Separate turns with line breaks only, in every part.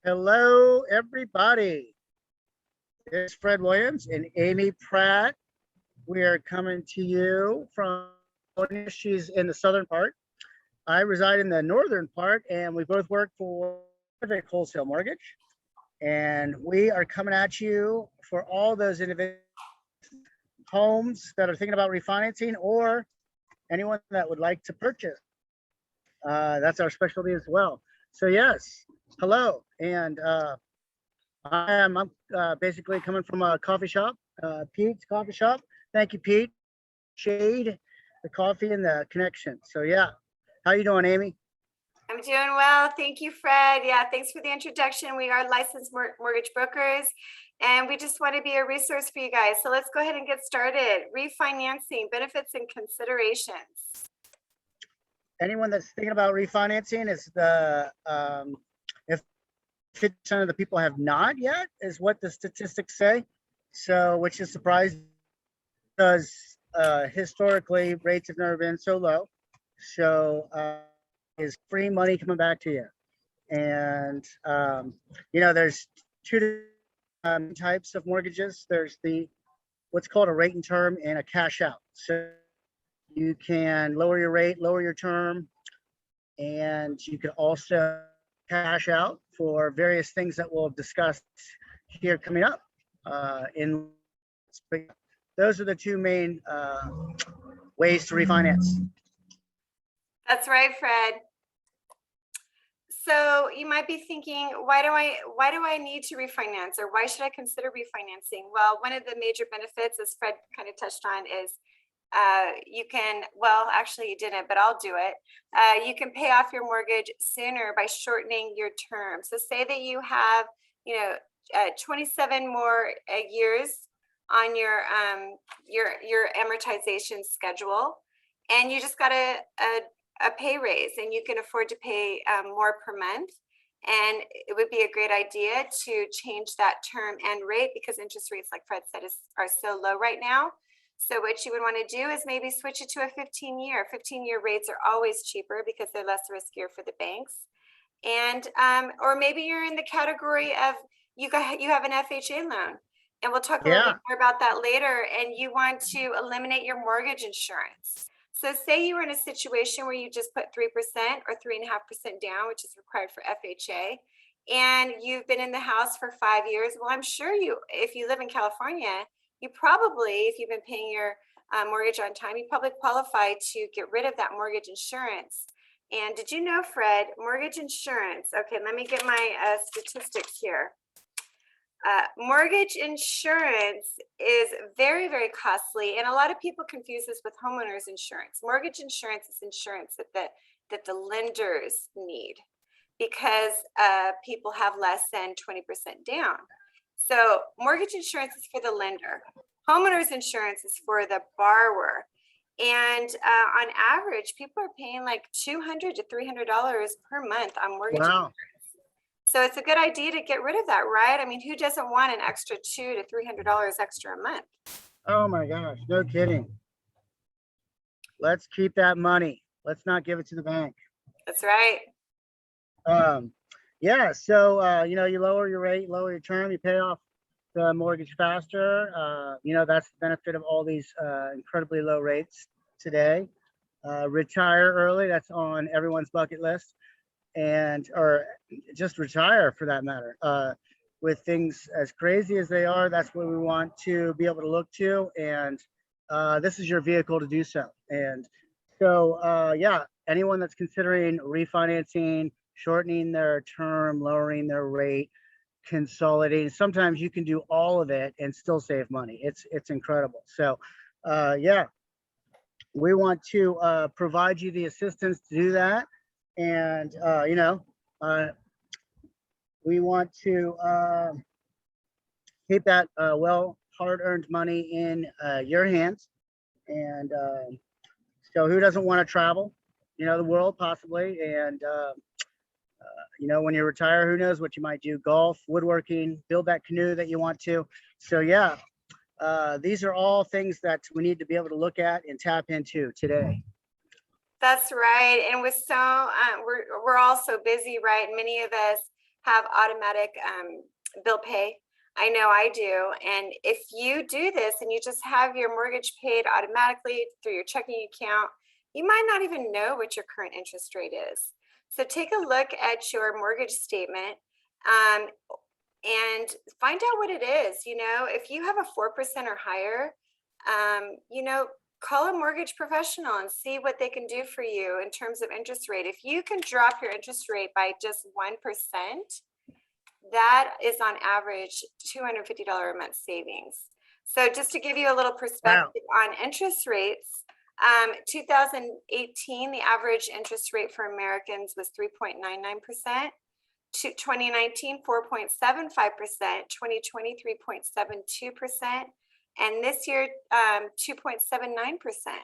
Hello, everybody. It's Fred Williams and Aimee Pratt. We are coming to you from California. She's in the southern part. I reside in the northern part, and we both work for Pacific Wholesale Mortgage. And we are coming at you for all those individual homes that are thinking about refinancing or anyone that would like to purchase. That's our specialty as well. So yes, hello, and I'm basically coming from a coffee shop, Pete's Coffee Shop. Thank you, Pete. Shade, the coffee and the connection. So yeah, how you doing, Aimee?
I'm doing well. Thank you, Fred. Yeah, thanks for the introduction. We are licensed mortgage brokers, and we just want to be a resource for you guys. So let's go ahead and get started. Refinancing, benefits and considerations.
Anyone that's thinking about refinancing is if 50% of the people have not yet, is what the statistics say. So, which is surprising because historically rates have never been so low. So, is free money coming back to you? And there's two types of mortgages. There's what's called a rate and term and a cash out. So you can lower your rate, lower your term, and you can also cash out for various things that we'll discuss here coming up. Those are the two main ways to refinance.
That's right, Fred. So you might be thinking, why do I need to refinance, or why should I consider refinancing? Well, one of the major benefits, as Fred kind of touched on, is you can, well, actually you didn't, but I'll do it. You can pay off your mortgage sooner by shortening your term. So say that you have, 27 more years on your amortization schedule, and you just got a pay raise, and you can afford to pay more per month. And it would be a great idea to change that term and rate, because interest rates, like Fred said, are so low right now. So what you would want to do is maybe switch it to a 15-year. 15-year rates are always cheaper because they're less riskier for the banks. And or maybe you're in the category of you have an FHA loan, and we'll talk a little bit more about that later, and you want to eliminate your mortgage insurance. So say you were in a situation where you just put 3% or 3.5% down, which is required for FHA, and you've been in the house for 5 years. Well, I'm sure if you live in California, you probably, if you've been paying your mortgage on time, you probably qualify to get rid of that mortgage insurance. And did you know, Fred, mortgage insurance, okay, let me get my statistics here. Mortgage insurance is very, very costly, and a lot of people confuse this with homeowners insurance. Mortgage insurance is insurance that the lenders need because people have less than 20% down. So mortgage insurance is for the lender. Homeowners insurance is for the borrower. And on average, people are paying like $200 to $300 per month on mortgage insurance. So it's a good idea to get rid of that, right? I mean, who doesn't want an extra $200 to $300 extra a month?
Oh my gosh, no kidding. Let's keep that money. Let's not give it to the bank.
That's right.
Yeah, so you lower your rate, lower your term, you pay off the mortgage faster. That's the benefit of all these incredibly low rates today. Retire early, that's on everyone's bucket list. Or just retire for that matter. With things as crazy as they are, that's what we want to be able to look to, and this is your vehicle to do so. And so anyone that's considering refinancing, shortening their term, lowering their rate, consolidating, sometimes you can do all of it and still save money. It's incredible. So we want to provide you the assistance to do that. And, we want to keep that hard-earned money in your hands. And so who doesn't want to travel, the world possibly. And, when you retire, who knows what you might do, golf, woodworking, build that canoe that you want to. So these are all things that we need to be able to look at and tap into today.
That's right. And we're all so busy, right? Many of us have automatic bill pay. I know I do. And if you do this and you just have your mortgage paid automatically through your checking account, you might not even know what your current interest rate is. So take a look at your mortgage statement and find out what it is. You know, if you have a 4% or higher, you know, call a mortgage professional and see what they can do for you in terms of interest rate. If you can drop your interest rate by just 1%, that is on average $250 a month savings. So just to give you a little perspective on interest rates, 2018, the average interest rate for Americans was 3.99%. 2019, 4.75%, 2020, 3.72%, and this year, 2.79%.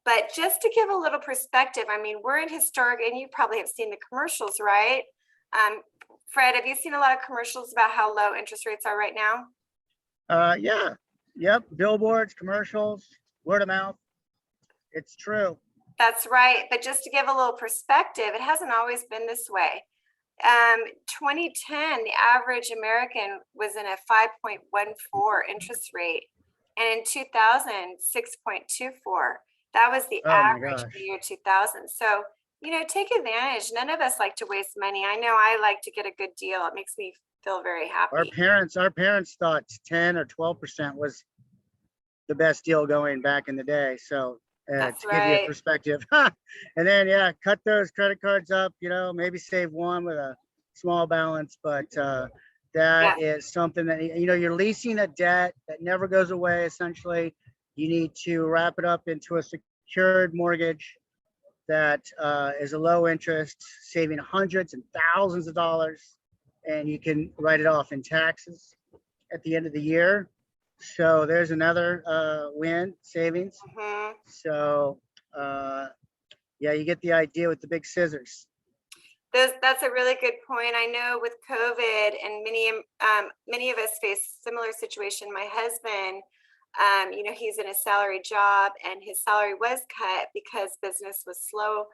But just to give a little perspective, I mean, we're in historic, and you probably have seen the commercials, right? Fred, have you seen a lot of commercials about how low interest rates are right now?
Yeah, yep, billboards, commercials, word of mouth. It's true.
That's right. But just to give a little perspective, it hasn't always been this way. 2010, the average American was in a 5.14 interest rate, and in 2000, 6.24. That was the average for the year 2000. So, you know, take advantage. None of us like to waste money. I know I like to get a good deal. It makes me feel very happy.
Our parents thought 10 or 12% was the best deal going back in the day. So to give you a perspective. And then, yeah, cut those credit cards up, you know, maybe save one with a small balance. But that is something that, you know, you're leasing a debt that never goes away, essentially. You need to wrap it up into a secured mortgage that is a low interest, saving hundreds and thousands of dollars. And you can write it off in taxes at the end of the year. So there's another win, savings. So yeah, you get the idea with the big scissors.
That's a really good point. I know with COVID, and many of us face similar situation. My husband, you know, he's in a salary job, and his salary was cut because business was slow.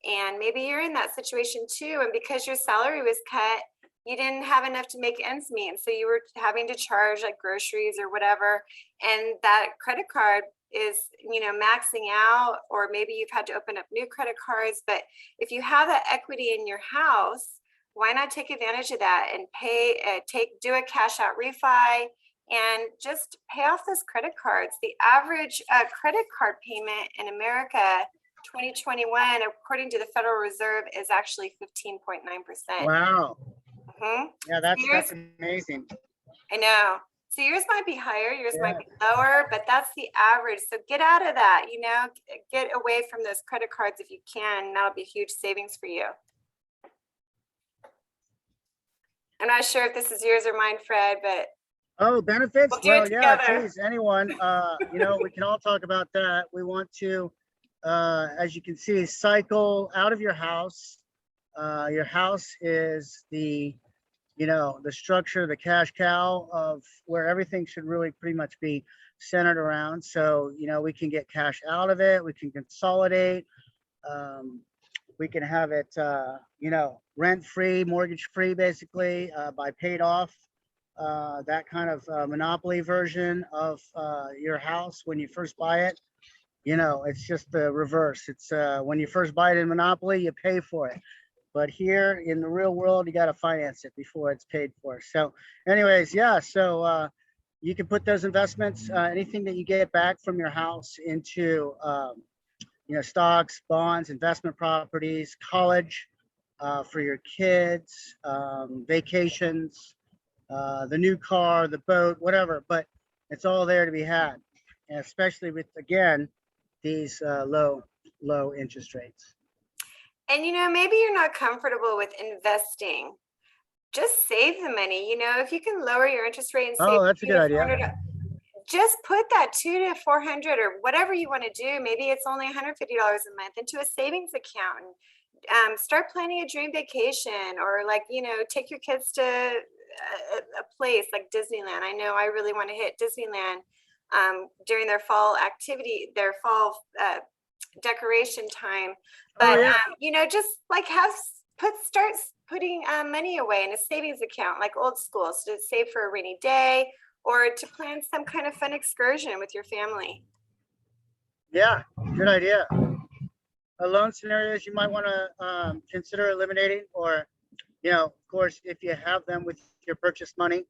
And maybe you're in that situation too. And because your salary was cut, you didn't have enough to make ends meet. And so you were having to charge like groceries or whatever. And that credit card is, you know, maxing out, or maybe you've had to open up new credit cards. But if you have that equity in your house, why not take advantage of that and do a cash out refi and just pay off those credit cards. The average credit card payment in America 2021, according to the Federal Reserve, is actually 15.9%.
Wow. Yeah, that's amazing.
I know. So yours might be higher, yours might be lower, but that's the average. So get out of that, you know, get away from those credit cards if you can. That'll be huge savings for you. I'm not sure if this is yours or mine, Fred, but
benefits.
We'll
yeah, please, anyone. You know, we can all talk about that. We want to, as you can see, cycle out of your house. Your house is the, you know, the structure, the cash cow of where everything should really pretty much be centered around. So, you know, we can get cash out of it. We can consolidate. We can have it, you know, rent-free, mortgage-free, basically, by paid off. That kind of monopoly version of your house when you first buy it. You know, it's just the reverse. It's when you first buy it in monopoly, you pay for it. But here in the real world, you got to finance it before it's paid for. So anyways, yeah, so you can put those investments, anything that you get back from your house into, you know, stocks, bonds, investment properties, college for your kids, vacations, the new car, the boat, whatever. But it's all there to be had, and especially with, again, these low interest rates.
And, you know, maybe you're not comfortable with investing. Just save the money. You know, if you can lower your interest rate and save,
that's a good idea.
Just put that $200 to $400 or whatever you want to do. Maybe it's only $150 a month into a savings account. And, start planning a dream vacation, or like, you know, take your kids to a place like Disneyland. I know I really want to hit Disneyland during their fall activity, their fall decoration time. But you know, just like have start putting money away in a savings account like old school, so to save for a rainy day or to plan some kind of fun excursion with your family.
Yeah, good idea. Loan scenarios you might want to consider eliminating, or, of course, if you have them with your purchase money,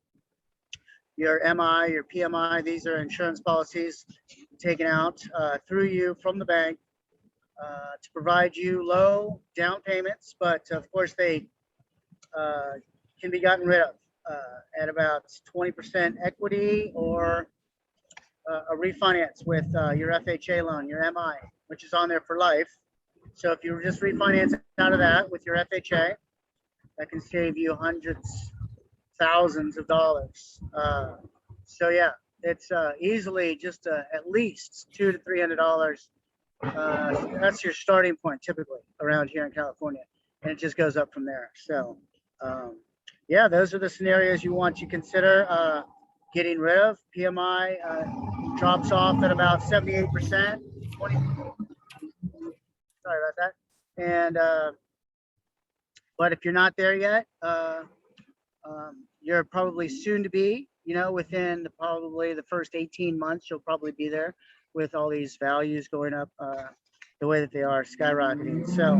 your MI, your PMI, these are insurance policies taken out through you from the bank to provide you low down payments, but of course they can be gotten rid of at about 20% equity, or a refinance with your FHA loan, your MI, which is on there for life. So if you just refinance out of that with your FHA, that can save you hundreds, thousands of dollars. So yeah, it's easily just at least $200 to $300. That's your starting point typically around here in California, and it just goes up from there. So yeah, those are the scenarios you want to consider getting rid of. PMI drops off at about 78%. 20, sorry about that. And but if you're not there yet, you're probably soon to be. Within probably the first 18 months, you'll probably be there with all these values going up the way that they are, skyrocketing. So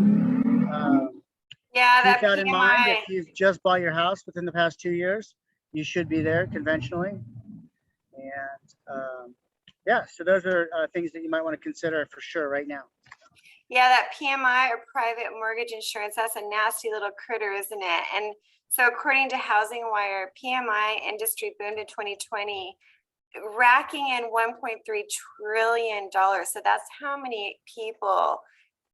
Yeah,
keep
that
that in mind.
PMI.
If you've just bought your house within the past 2 years, you should be there conventionally. And yeah, so those are things that you might want to consider for sure right now.
Yeah, that PMI or private mortgage insurance, that's a nasty little critter, isn't it? And so according to Housing Wire, PMI industry boomed in 2020, racking in $1.3 trillion. So that's how many people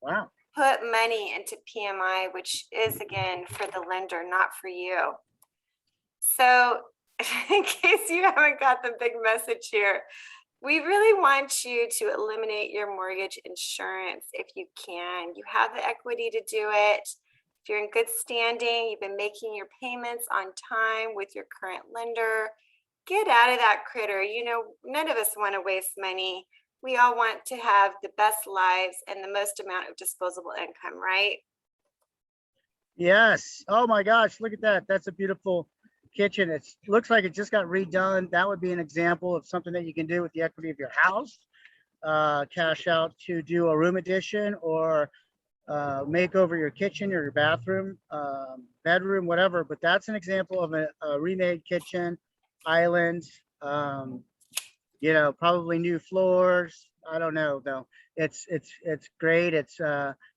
Wow.
put money into PMI, which is, again, for the lender, not for you. So in case you haven't got the big message here, we really want you to eliminate your mortgage insurance if you can. You have the equity to do it. If you're in good standing, you've been making your payments on time with your current lender, get out of that critter. None of us want to waste money. We all want to have the best lives and the most amount of disposable income, right?
Yes. Oh my gosh, look at that. That's a beautiful kitchen. It looks like it just got redone. That would be an example of something that you can do with the equity of your house. Cash out to do a room addition, or make over your kitchen or your bathroom, bedroom, whatever. But that's an example of a remade kitchen, island, probably new floors. I don't know though. It's great. It's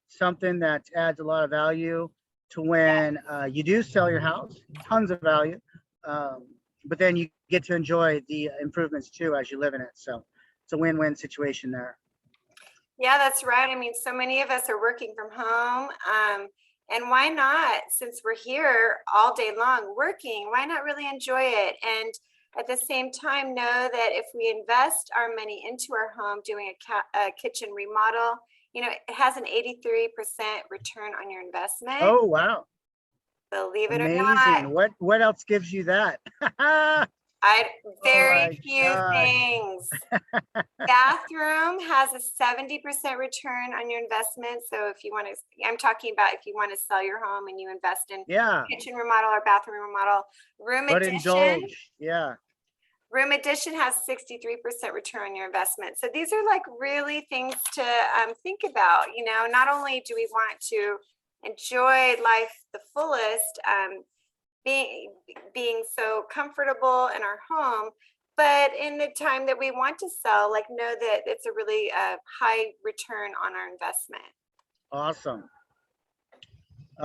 something that adds a lot of value to when you do sell your house, tons of value. But then you get to enjoy the improvements too as you live in it. So it's a win-win situation there.
Yeah, that's right. I mean, so many of us are working from home. And why not, since we're here all day long working, why not really enjoy it? And at the same time, know that if we invest our money into our home doing a kitchen remodel, it has an 83% return on your investment.
Oh, wow.
Believe it or
Amazing.
not.
What else gives you that?
Very few things. Bathroom has a 70% return on your investment. So if you want to, I'm talking about if you want to sell your home and you invest in kitchen remodel or bathroom remodel. Room addition has 63% return on your investment. So these are like really things to think about. Not only do we want to enjoy life the fullest, being so comfortable in our home, but in the time that we want to sell, know that it's a really high return on our investment.
Awesome.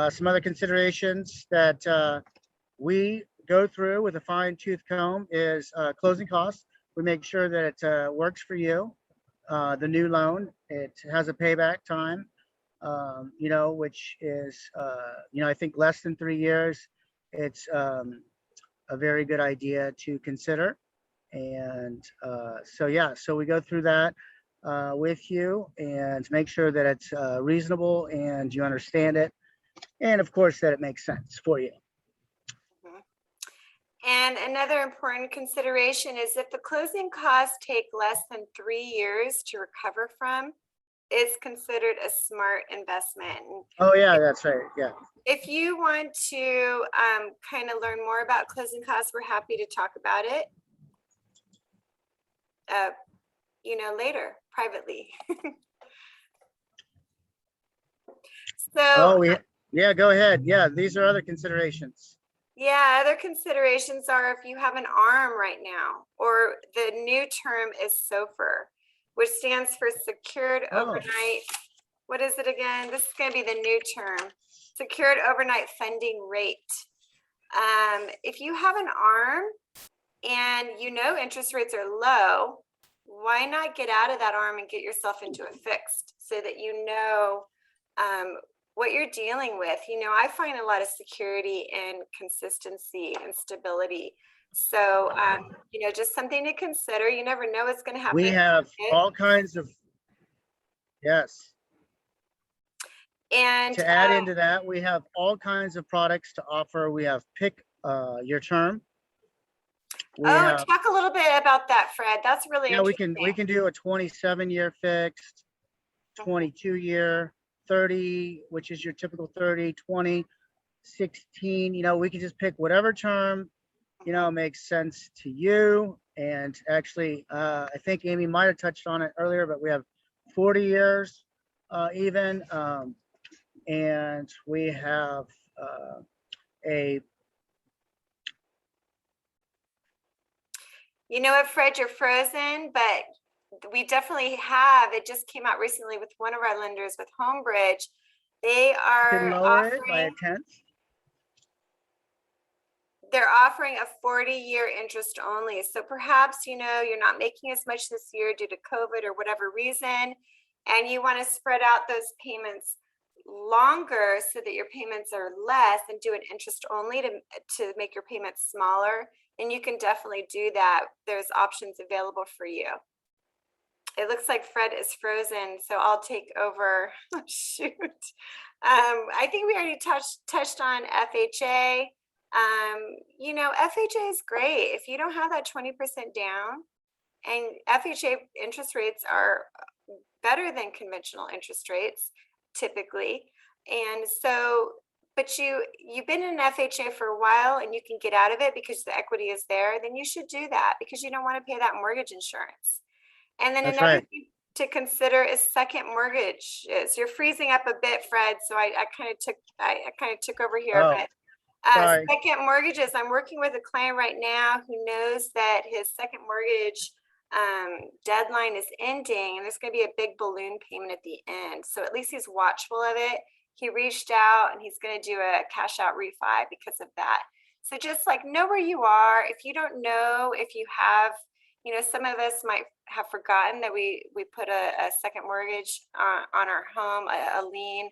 Some other considerations that we go through with a fine-tooth comb is closing costs. We make sure that it works for you. The new loan, it has a payback time, which is, I think less than 3 years. It's a very good idea to consider. And so we go through that with you and make sure that it's reasonable and you understand it. And of course that it makes sense for you.
And another important consideration is if the closing costs take less than 3 years to recover from, is considered a smart investment. And
Oh yeah, that's right. Yeah.
if you want to kind of learn more about closing costs, we're happy to talk about it, later, privately. So,
Yeah, go ahead. Yeah, these are other considerations.
yeah, other considerations are if you have an ARM right now, or the new term is SOFR, which stands for Secured
Oh.
Overnight. What is it again? This is going to be the new term, Secured Overnight Funding Rate. If you have an ARM and interest rates are low, why not get out of that ARM and get yourself into a fixed so that what you're dealing with. I find a lot of security and consistency and stability. So, just something to consider. You never know what's going to happen.
We have all kinds of, yes.
And
to add into that, we have all kinds of products to offer. We have pick your term.
Talk a little bit about that, Fred. That's really interesting.
We can do a 27-year fixed, 22-year, 30, which is your typical 30, 20, 16. We can just pick whatever term makes sense to you. And actually, I think Aimee might have touched on it earlier, but we have 40 years even. And we have
You know what, Fred, you're frozen, but we definitely have. It just came out recently with one of our lenders, with Homebridge. They are offering
by a tenth.
They're offering a 40-year interest only. So perhaps, you're not making as much this year due to COVID or whatever reason, and you want to spread out those payments longer so that your payments are less, and do an interest only to make your payments smaller. And you can definitely do that. There's options available for you. It looks like Fred is frozen, so I'll take over. Oh, shoot. I think we already touched on FHA. FHA is great. If you don't have that 20% down, and FHA interest rates are better than conventional interest rates typically. And so, but you've been in FHA for a while and you can get out of it because the equity is there, then you should do that, because you don't want to pay that mortgage insurance. And then another thing to consider is second mortgages. You're freezing up a bit, Fred, so I kind of took over here.
Oh.
But second mortgages, I'm working with a client right now who knows that his second mortgage deadline is ending, and there's going to be a big balloon payment at the end. So at least he's watchful of it. He reached out and he's going to do a cash out refi because of that. So just know where you are. If you don't know if you have, some of us might have forgotten that we put a second mortgage on our home, a lien.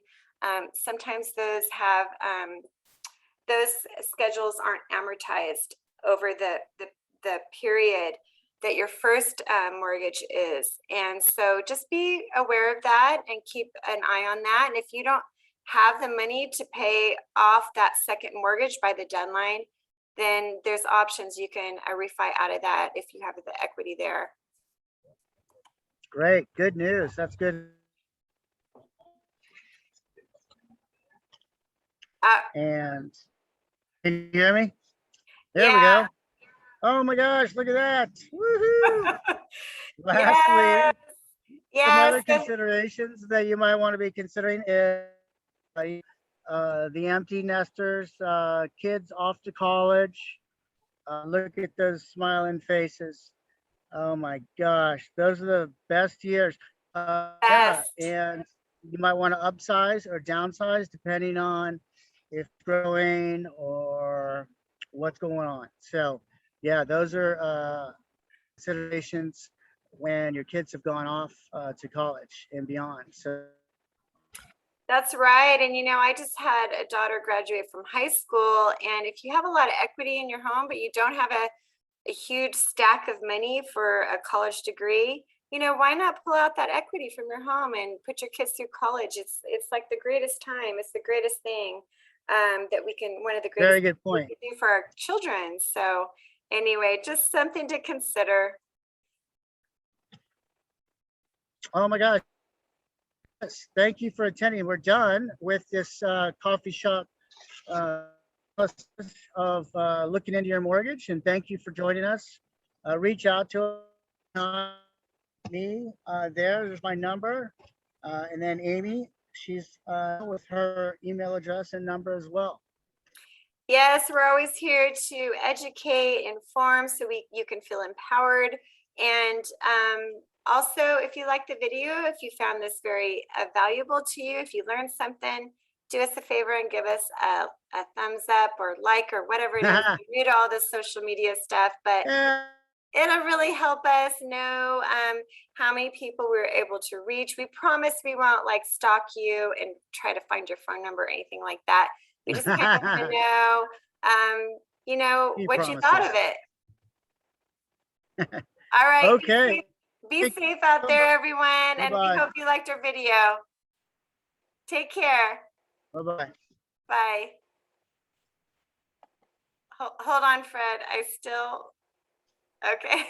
Sometimes those have those schedules aren't amortized over the period that your first mortgage is. And so just be aware of that and keep an eye on that. And if you don't have the money to pay off that second mortgage by the deadline, then there's options. You can refi out of that if you have the equity there.
Great. Good news. That's good. And can you hear me? There we go. Oh my gosh, look at that. Woohoo! Lastly, some other considerations that you might want to be considering is the empty nesters, kids off to college. Look at those smiling faces. Oh my gosh, those are the best years. Yeah, and you might want to upsize or downsize depending on if it's growing or what's going on. So yeah, those are considerations when your kids have gone off to college and beyond. So
that's right. And I just had a daughter graduate from high school, and if you have a lot of equity in your home but you don't have a huge stack of money for a college degree, why not pull out that equity from your home and put your kids through college? It's like the greatest time. It's the greatest thing that we can, one of the greatest
very good point
we can do for our children. So anyway, just something to consider.
Oh my gosh. Yes, thank you for attending. We're done with this coffee shop process of looking into your mortgage, and thank you for joining us. Reach out to me. There's my number, and then Aimee, she's with her email address and number as well.
Yes, we're always here to educate, inform, so you can feel empowered. And also, if you like the video, if you found this very valuable to you, if you learned something, do us a favor and give us a thumbs up or like or whatever it is. We read all this social media stuff, but
Yeah.
it'll really help us know how many people we were able to reach. We promise we won't like stalk you and try to find your phone number or anything like that. We just kind of want to know,
He
what you thought of
promises.
it. All right.
Okay.
Be safe out there, everyone. And we
Bye-bye.
hope you liked our video. Take care.
Bye-bye.
Bye. Hold on, Fred. Okay.